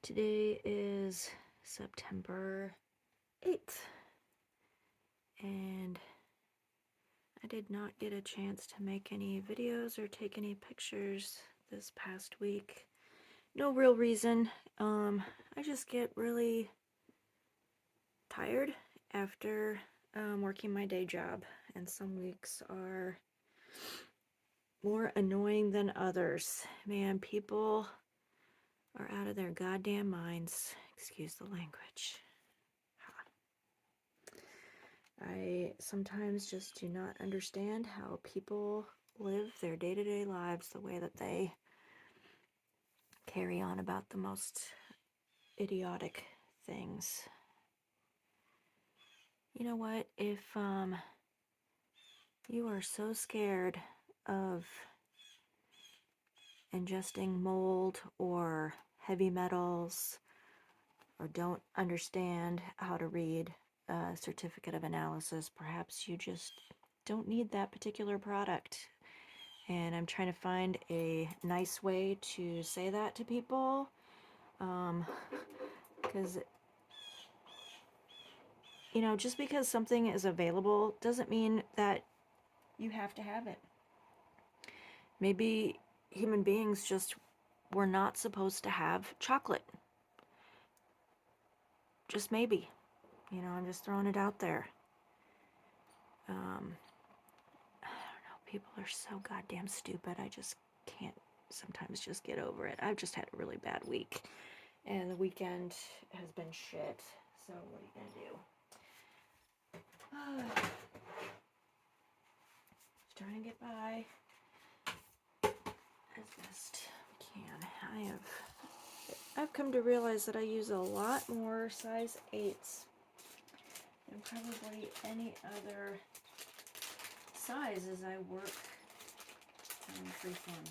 Today is September 8th, and I did not get a chance to make any videos or take any pictures this past week. No real reason. I just get really tired after working my day job, and some weeks are more annoying than others. Man, people are out of their goddamn minds. Excuse the language. I sometimes just do not understand how people live their day-to-day lives the way that they carry on about the most idiotic things. You know what? If you are so scared of ingesting mold or heavy metals or don't understand how to read a certificate of analysis, perhaps you just don't need that particular product. And I'm trying to find a nice way to say that to people, because just because something is available doesn't mean that you have to have it. Maybe human beings just were not supposed to have chocolate. Just maybe. I'm just throwing it out there. I don't know. People are so goddamn stupid. I just can't sometimes just get over it. I've just had a really bad week, and the weekend has been shit. So what are you gonna do? Just trying to get by as best we can. I've come to realize that I use a lot more size 8s than probably any other size as I work on Freeform.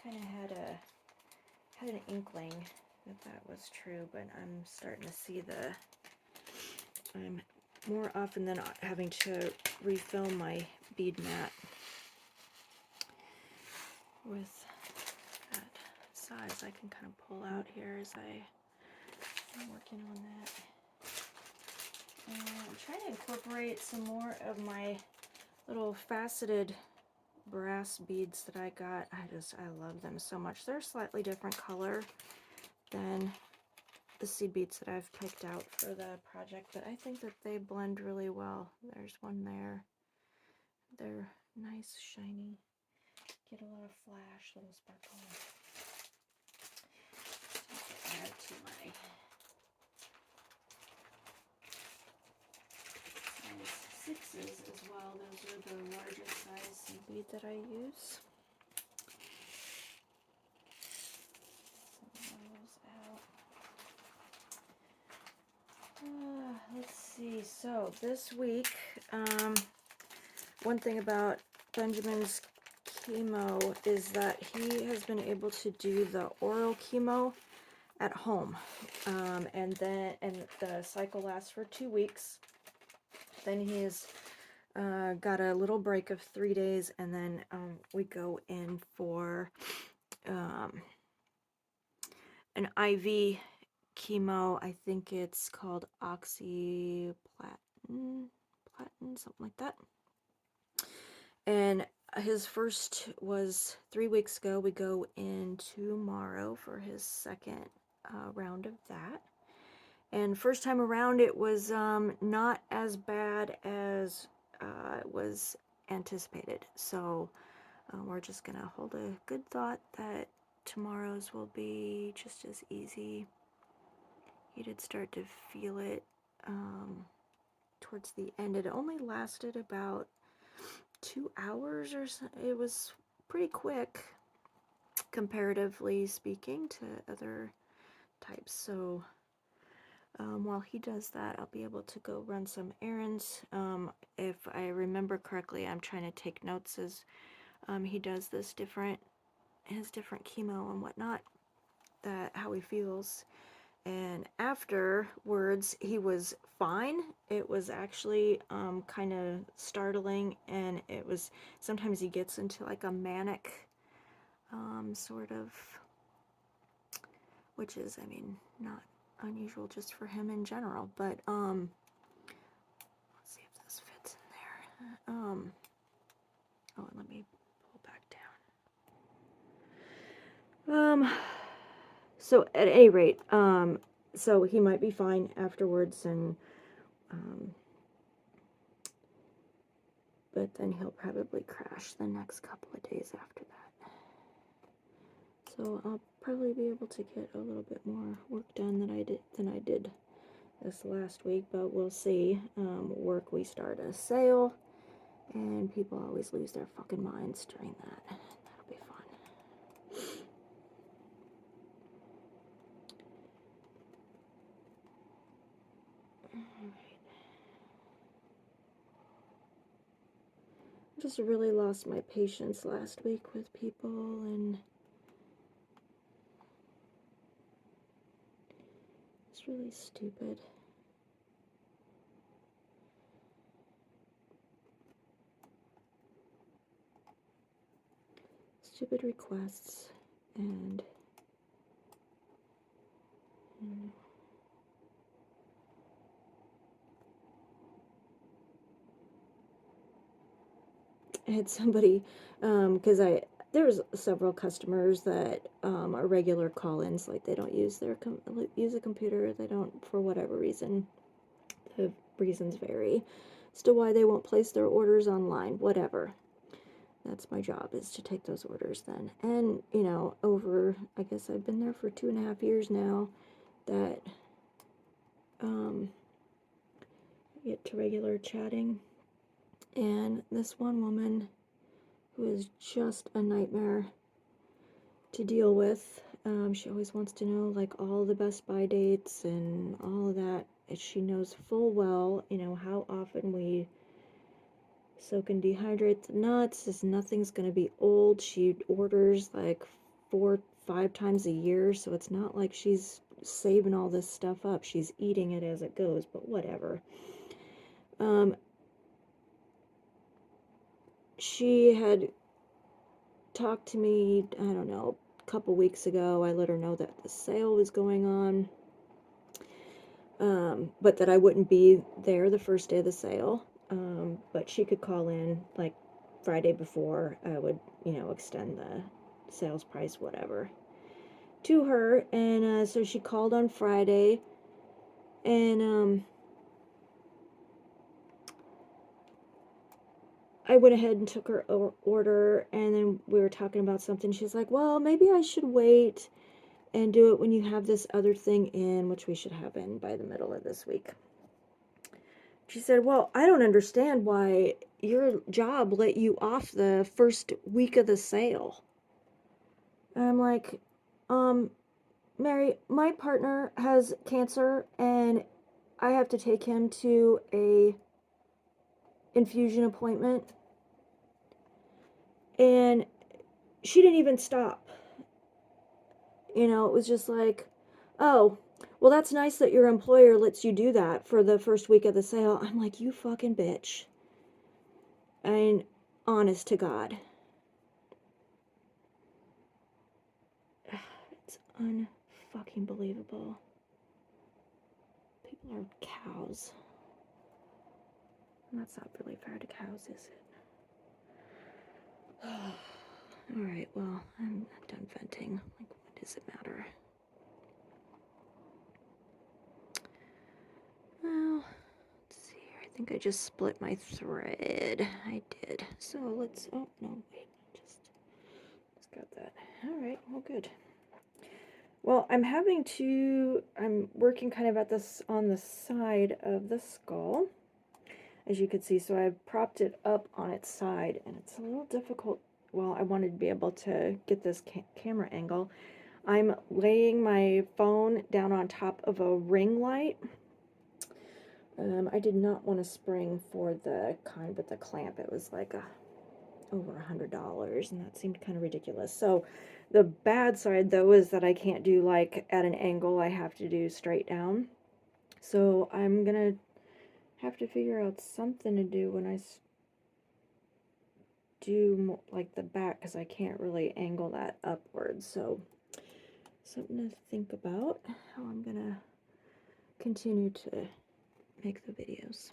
Kind of had an inkling that was true, but I'm starting to see I'm more often than not having to refill my bead mat with that size. I can kind of pull out here as I'm working on that. And I'm trying to incorporate some more of my little faceted brass beads that I got. I love them so much. They're a slightly different color than the seed beads that I've picked out for the project, but I think that they blend really well. There's one there. They're nice, shiny. Get a lot of flash, little sparkle. So add to my size 6s as well. Those are the largest size seed bead that I use. Let's see. So this week, one thing about Benjamin's chemo is that he has been able to do the oral chemo at home, and the cycle lasts for 2 weeks. Then he's got a little break of 3 days, and then we go in for an IV chemo. I think it's called oxyplatin, something like that. And his first was 3 weeks ago. We go in tomorrow for his second round of that. And first time around, it was not as bad as it was anticipated. So we're just gonna hold a good thought that tomorrow's will be just as easy. He did start to feel it towards the end. It only lasted about 2 hours or so. It was pretty quick, comparatively speaking, to other types. So while he does that, I'll be able to go run some errands. If I remember correctly, I'm trying to take notes as he does his different chemo and whatnot, how he feels. And afterwards, he was fine. It was actually kind of startling, and it was, sometimes he gets into like a manic sort of, which is, I mean, not unusual just for him in general, but, let's see if this fits in there. Oh, and let me pull back down. So at any rate, so he might be fine afterwards, and, but then he'll probably crash the next couple of days after that. So I'll probably be able to get a little bit more work done than I did this last week, but we'll see. Work, we start a sale, and people always lose their fucking minds during that. That'll be fun. I just really lost my patience last week with people, and it's really stupid. Stupid requests, and I had somebody, because there's several customers that are regular call-ins, like they don't use use a computer, they don't, for whatever reason. The reasons vary as to why they won't place their orders online, whatever. That's my job, is to take those orders then. And, you know, I guess I've been there for 2.5 years now, that get to regular chatting. And this one woman, who is just a nightmare to deal with, she always wants to know, like, all the Best Buy dates and all of that. And she knows full well, you know, how often we soak and dehydrate the nuts, is nothing's going to be old. She orders like 4-5 times a year, so it's not like she's saving all this stuff up. She's eating it as it goes, but whatever. She had talked to me, I don't know, a couple weeks ago. I let her know that the sale was going on, but that I wouldn't be there the first day of the sale. But she could call in like Friday before. I would, you know, extend the sales price, whatever, to her. And so she called on Friday, and I went ahead and took her order, and then we were talking about something. She's like, well, maybe I should wait and do it when you have this other thing in, which we should have in by the middle of this week. She said, well, I don't understand why your job let you off the first week of the sale. And I'm like, Mary, my partner has cancer, and I have to take him to a infusion appointment. And she didn't even stop. You know, it was just like, oh, well, that's nice that your employer lets you do that for the first week of the sale. I'm like, you fucking bitch. I mean, honest to God. It's unfucking believable. People are cows. And that's not really fair to cows, is it? Alright, well, I'm done venting. Like, what does it matter? Well, let's see here. I think I just split my thread. I did. So let's, oh, no, wait. Just got that. Alright, well, good. Well, I'm working kind of at this, on the side of the skull, as you can see. So I've propped it up on its side, and it's a little difficult. Well, I wanted to be able to get this camera angle. I'm laying my phone down on top of a ring light. I did not want a spring for the kind with the clamp. It was like over $100, and that seemed kind of ridiculous. So the bad side, though, is that I can't do like at an angle. I have to do straight down. So I'm gonna have to figure out something to do when I do more, like the back, because I can't really angle that upwards. So something to think about how I'm gonna continue to make the videos.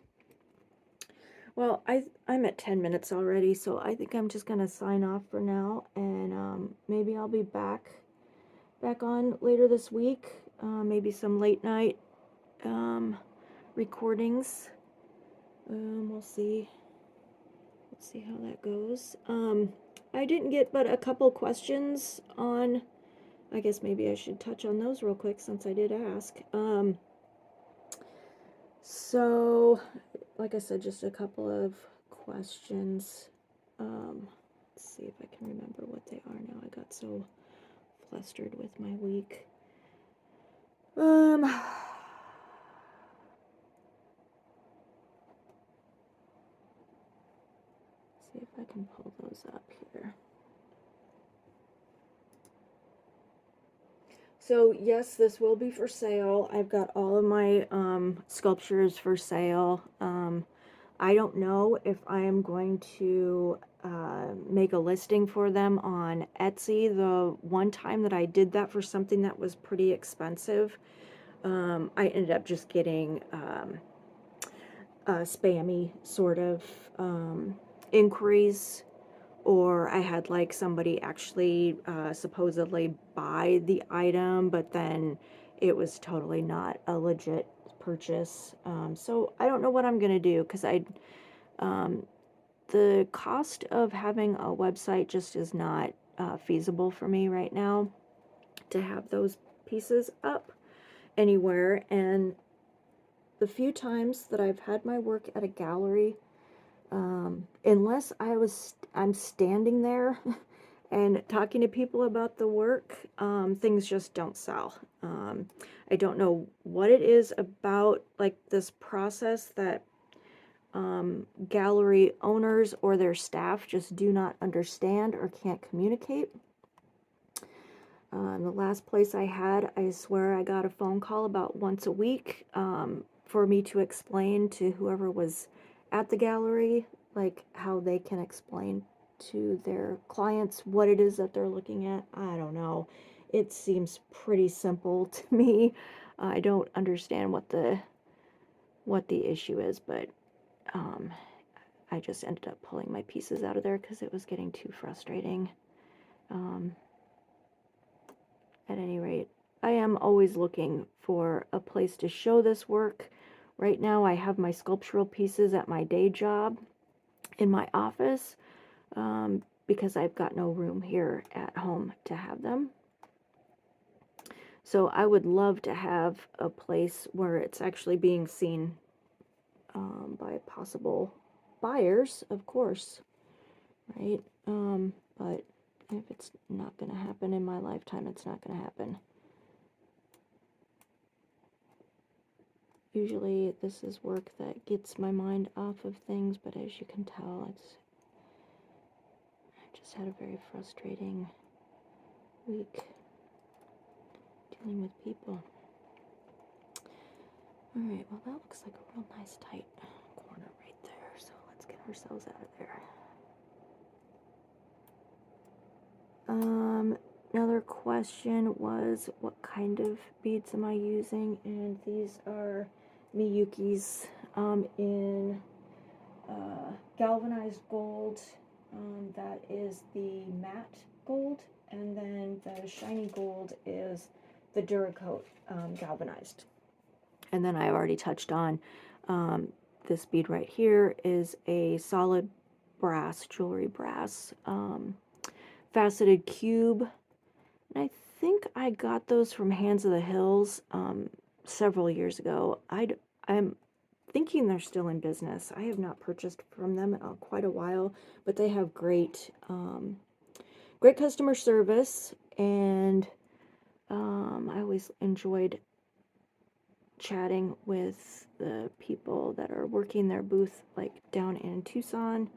Well, I'm at 10 minutes already, so I think I'm just gonna sign off for now, and maybe I'll be back on later this week. Maybe some late night recordings. We'll see. Let's see how that goes. I didn't get but a couple questions on. I guess maybe I should touch on those real quick since I did ask. So, like I said, just a couple of questions. Let's see if I can remember what they are now. I got so flustered with my week. See if I can pull those up here. So yes, this will be for sale. I've got all of my sculptures for sale. I don't know if I am going to make a listing for them on Etsy. The one time that I did that for something that was pretty expensive, I ended up just getting spammy sort of inquiries, or I had like somebody actually supposedly buy the item, but then it was totally not a legit purchase. So I don't know what I'm gonna do, because the cost of having a website just is not feasible for me right now to have those pieces up anywhere. And the few times that I've had my work at a gallery, unless I'm standing there and talking to people about the work, things just don't sell. I don't know what it is about like this process that gallery owners or their staff just do not understand or can't communicate. The last place I had, I swear I got a phone call about once a week for me to explain to whoever was at the gallery, like how they can explain to their clients what it is that they're looking at. I don't know. It seems pretty simple to me. I don't understand what the issue is, but I just ended up pulling my pieces out of there because it was getting too frustrating. At any rate, I am always looking for a place to show this work. Right now I have my sculptural pieces at my day job in my office because I've got no room here at home to have them. So I would love to have a place where it's actually being seen by possible buyers, of course, right? But if it's not going to happen in my lifetime, it's not going to happen. Usually this is work that gets my mind off of things, but as you can tell, I just had a very frustrating week dealing with people. Alright, well that looks like a real nice tight corner right there, so let's get ourselves out of there. Another question was, what kind of beads am I using? And these are Miyuki's in galvanized gold. That is the matte gold, and then the shiny gold is the Duracoat galvanized. And then I already touched on this bead right here is a solid brass, jewelry brass, faceted cube. And I think I got those from Hands of the Hills several years ago. I'm thinking they're still in business. I have not purchased from them in quite a while, but they have great customer service, and I always enjoyed chatting with the people that are working their booth, like down in Tucson.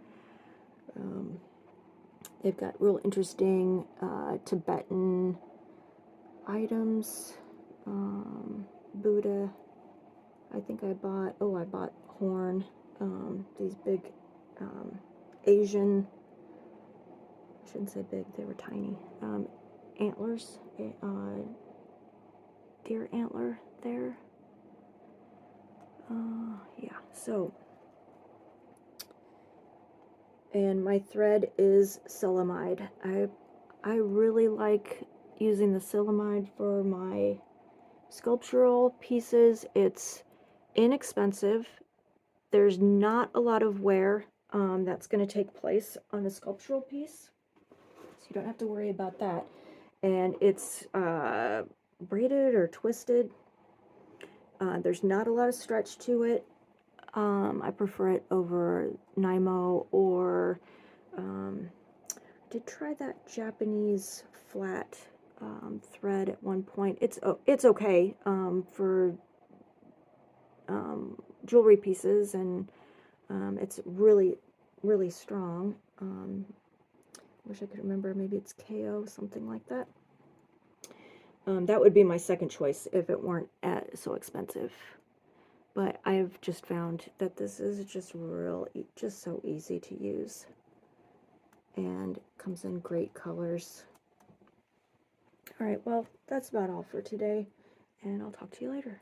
They've got real interesting Tibetan items. Buddha. I think I bought horn. These big Asian, I shouldn't say big, they were tiny, antlers, deer antler there. Yeah, so, and my thread is ceramide. I really like using the ceramide for my sculptural pieces. It's inexpensive. There's not a lot of wear that's going to take place on a sculptural piece, so you don't have to worry about that. And it's braided or twisted. There's not a lot of stretch to it. I prefer it over Nymo, or did try that Japanese flat thread at one point. It's okay for jewelry pieces, and it's really strong. Wish I could remember. Maybe it's KO, something like that. That would be my second choice if it weren't so expensive. But I've just found that this is just just so easy to use, and comes in great colors. All right, well, that's about all for today, and I'll talk to you later.